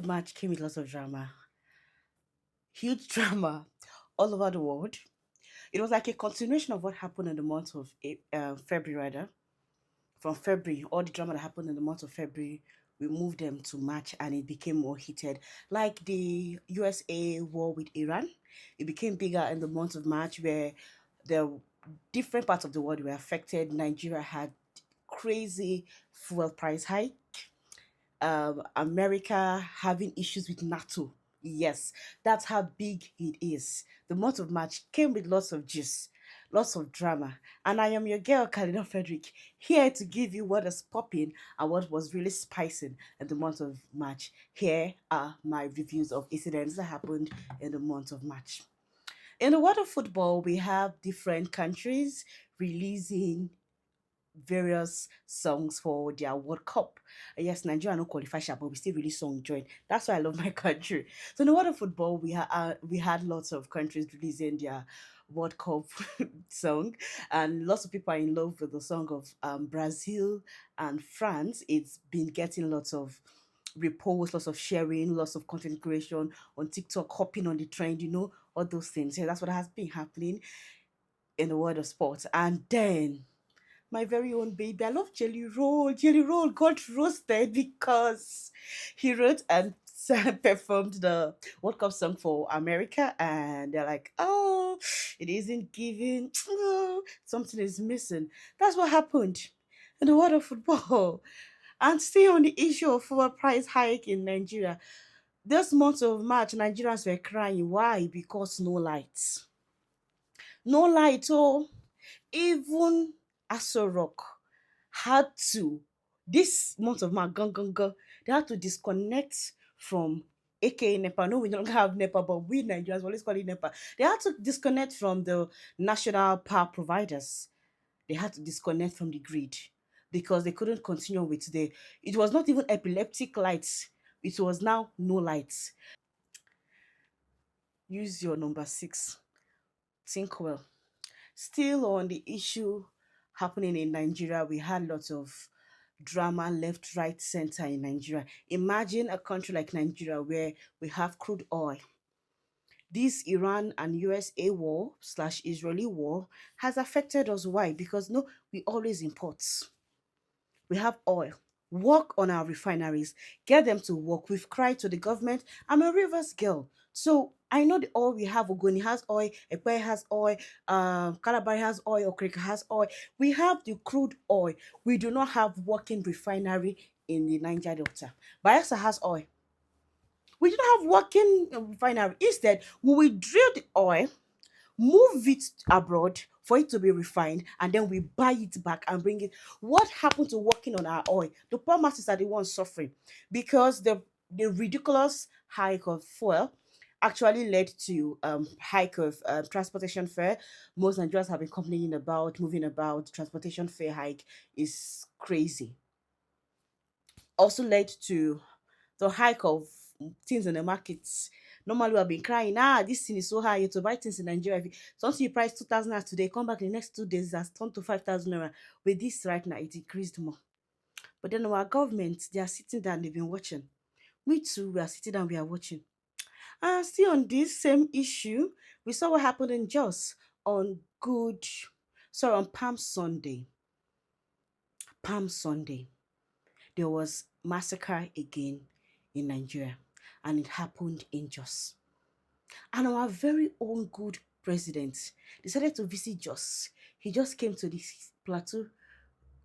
of March came with lots of drama, huge drama all over the world. It was like a continuation of what happened in the month of February, rather. From February, all the drama that happened in the month of February, we moved them to March and it became more heated. Like the USA war with Iran, it became bigger in the month of March where the different parts of the world were affected. Nigeria had crazy fuel price hike, America having issues with NATO. Yes, that's how big it is. The month of March came with lots of juice, lots of drama. And I am your girl, Kalina Frederick, here to give you what is popping and what was really spicing in the month of March. Here are my reviews of incidents that happened in the month of March. In the world of football, we have different countries releasing various songs for their World Cup. Yes, Nigeria no qualify sha, but we still really song join. That's why I love my country. So in the world of football, we had lots of countries releasing their World Cup song, and lots of people are in love with the song of Brazil and France. It's been getting lots of reposts, lots of sharing, lots of content creation on TikTok, hopping on the trend, all those things. Yeah, that's what has been happening in the world of sports. And then my very own baby. I love Jelly Roll. Jelly Roll got roasted because he wrote and performed the World Cup song for America, and they're like, "Oh, it isn't giving. Oh, something is missing." That's what happened in the world of football. And still on the issue of fuel price hike in Nigeria, this month of March, Nigerians were crying. Why? Because no lights. No light. Oh, even Aso Rock had to, this month of March, they had to disconnect from aka NEPA. No, we don't have NEPA, but we Nigerians always call it NEPA. They had to disconnect from the national power providers. They had to disconnect from the grid because they couldn't continue with it was not even epileptic lights. It was now no lights. Use your number six. Think well. Still on the issue happening in Nigeria, we had lots of drama left, right, center in Nigeria. Imagine a country like Nigeria where we have crude oil. This Iran and USA war slash Israeli war has affected us. Why? Because no, we always import. We have oil. Work on our refineries, get them to work. We've cried to the government. I'm a Rivers girl. So I know the oil we have. Ogoni has oil, Ekwe has oil, Calabar has oil, Okrika has oil. We have the crude oil. We do not have working refinery in the Niger Delta. Bayelsa has oil. We do not have working refinery. Instead, we will drill the oil, move it abroad for it to be refined, and then we buy it back and bring it. What happened to working on our oil? The poor masses are the ones suffering because the ridiculous hike of fuel actually led to hike of transportation fare. Most Nigerians have been complaining about moving about. Transportation fare hike is crazy. Also led to the hike of things in the markets. Normally, we have been crying, this thing is so high. To buy things in Nigeria, if something you price 2,000 naira today, come back in the next 2 days, that's turned to 5,000 naira. With this right now, it increased more. But then our government, they are sitting down, they've been watching. We too, we are sitting down, we are watching. And still on this same issue, we saw what happened in Jos on on Palm Sunday. Palm Sunday, there was massacre again in Nigeria, and it happened in Jos. And our very own good president decided to visit Jos. He just came to this plateau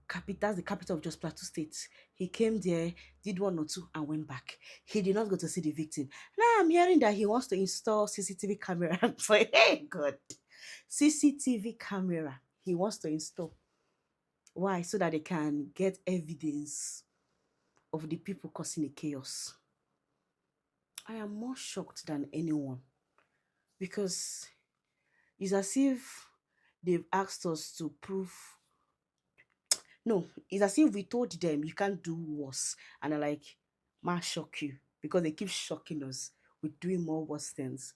capital, that's the capital of Jos, Plateau State. He came there, did one or two, and went back. He did not go to see the victim. Now I'm hearing that he wants to install CCTV camera. So, hey, God, CCTV camera. He wants to install. Why? So that they can get evidence of the people causing the chaos. I am more shocked than anyone because it's as if they've asked us to prove. No, it's as if we told them you can't do worse. And they're like, man, shock you. Because they keep shocking us with doing more worse things.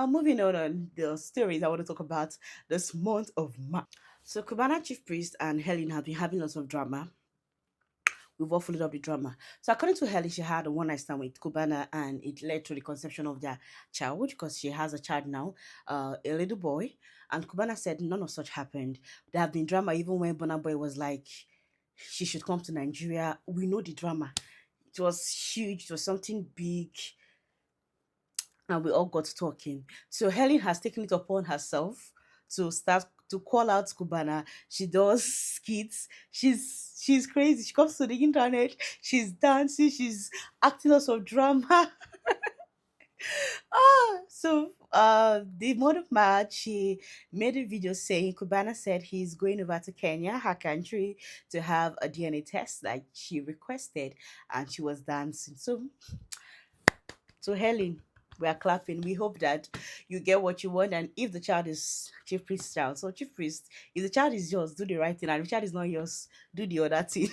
Moving on the stories I want to talk about this month of March. So Cubana Chief Priest and Helen have been having lots of drama. we've all followed up the drama. So according to Helen, she had a one night stand with Kubana, and it led to the conception of their child because she has a child now, a little boy. And Kubana said none of such happened. There have been drama even when Burna Boy was like, she should come to Nigeria. We know the drama. It was huge. It was something big, and we all got talking. So Helen has taken it upon herself to start to call out Kubana. She does skits. She's crazy. She comes to the internet. She's dancing. She's acting lots of drama. The month of March, she made a video saying Kubana said he's going over to Kenya, her country, to have a DNA test like she requested, and she was dancing. So Helen, we are clapping. We hope that you get what you want. And if the child is Chief Priest's child, so Chief Priest, if the child is yours, do the right thing. And if the child is not yours, do the other thing.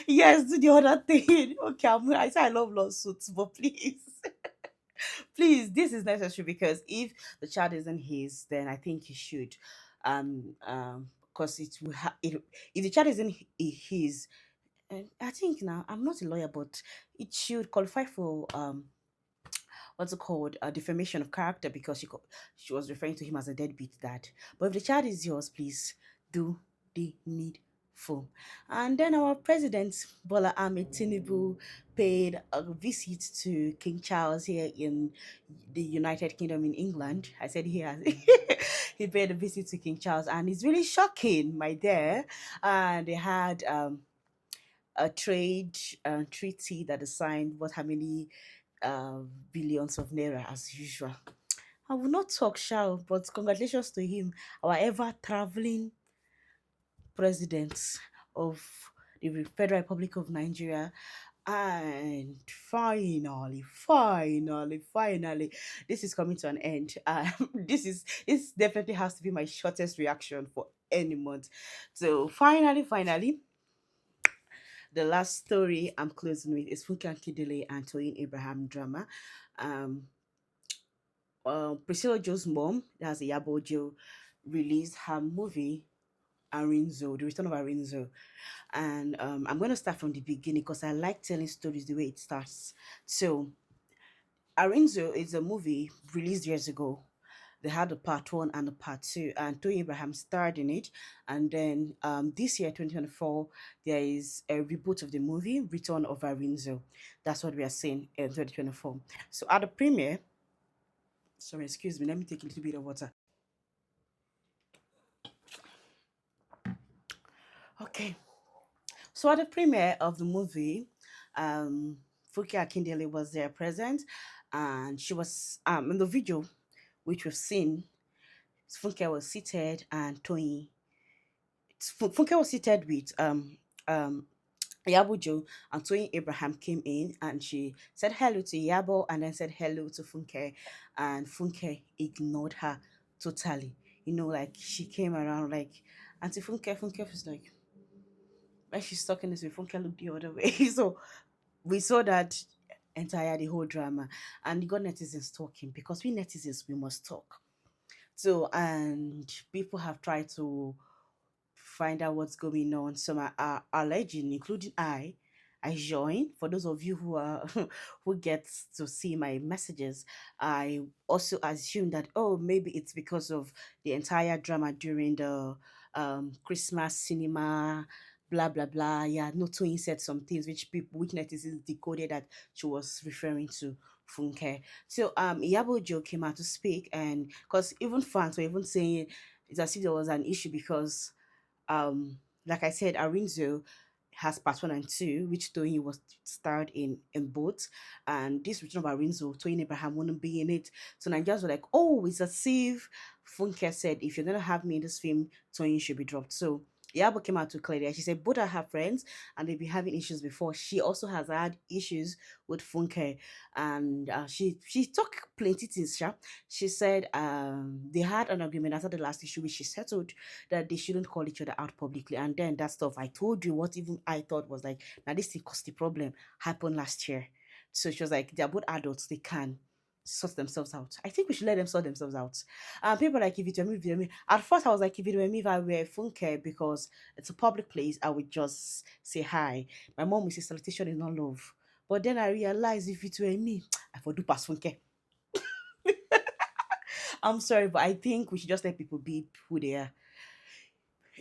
Yes, do the other thing. Okay, I say I love lawsuits, but please, please, this is necessary because if the child isn't his, then I think he should. Because if the child isn't his, I think now I'm not a lawyer, but it should qualify for what's it called, defamation of character because she was referring to him as a deadbeat dad. But if the child is yours, please do the needful. And then our president Bola Ahmed Tinubu paid a visit to King Charles here in the United Kingdom in England. I said he has. He paid a visit to King Charles, and it's really shocking, my dear. And they had a trade treaty that is signed. What how many billions of naira as usual. I will not talk shall, but congratulations to him, our ever traveling president of the Federal Republic of Nigeria. And finally, this is coming to an end. This definitely has to be my shortest reaction for any month. So finally, the last story I'm closing with is Funke Akindele and Toyin Abraham drama. Um, Priscilla Joe's mom, that's Iyabo Joe, released her movie Arinzo, The Return of Arinzo. And I'm going to start from the beginning because I like telling stories the way it starts. So, Arinzo is a movie released years ago. They had a part one and a part two, and Tony Abraham starred in it. And then this year, 2024, there is a reboot of the movie, Return of Arinzo. That's what we are saying in 2024. So, at the premiere, sorry, excuse me, let me take a little bit of water. Okay. So at the premiere of the movie, um, Fuki Akindele was there present, and she was in the video which we've seen. Funke was seated, and Funke was seated with Yabujo, and Toyin Abraham came in, and she said hello to Yabo, and then said hello to Funke, and Funke ignored her totally. Like she came around like Auntie Funke was like, when she's talking this way, Funke looked the other way. So we saw that entire the whole drama, and you got netizens talking because we netizens we must talk. So and people have tried to find out what's going on. Some are alleging, including I join. For those of you who are who gets to see my messages, I also assume that maybe it's because of the entire drama during the Christmas cinema, blah blah blah. Yeah, no Twin said some things which witnesses decoded that she was referring to Funke. So Iyabo Joe came out to speak, and because even fans were even saying it's as if there was an issue because like I said, Arinzo has part one and two, which Tony was starred in both. And this return of Arinzo, Tony Abraham wouldn't be in it. So Nigerians were like, oh, it's as if Funke said, if you're gonna have me in this film, Tony should be dropped. So Yabo came out to clear that. She said both are her friends and they've been having issues before. She also has had issues with Funke, and she talked plenty things. She said they had an agreement after the last issue, which she settled, that they shouldn't call each other out publicly. And then that stuff I told you, what even I thought was like, now this thing caused the problem happened last year. So she was like, they're both adults, they can. sort themselves out. I think we should let them sort themselves out. People like if it were me, if it were me. At first, I was like, if it were me, if I were Funke, because it's a public place, I would just say hi. My mom would say salutation is not love. But then I realized if it were me, I would do pass Funke. I'm sorry, but I think we should just let people be who they are.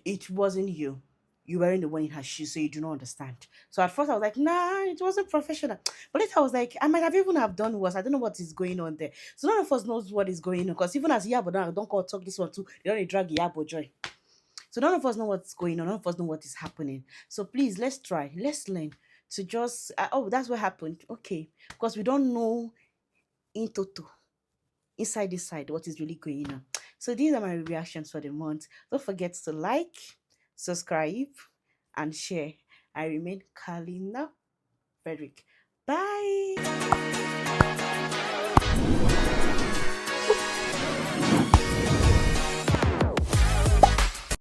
It wasn't you. You weren't the one in her shoes, so you do not understand. So at first I was like, nah, it wasn't professional. But later I was like, I might have even have done worse. I don't know what is going on there. So none of us knows what is going on. Because even as Yabo don't call talk this one too, they don't drag Yabo joy. So none of us know what's going on. None of us know what is happening. So please, let's try. Let's learn to just oh, that's what happened. Okay. Because we don't know in total, inside this side, what is really going on. So these are my reactions for the month. Don't forget to like, subscribe, and share. I remain Kalina Frederick. Bye.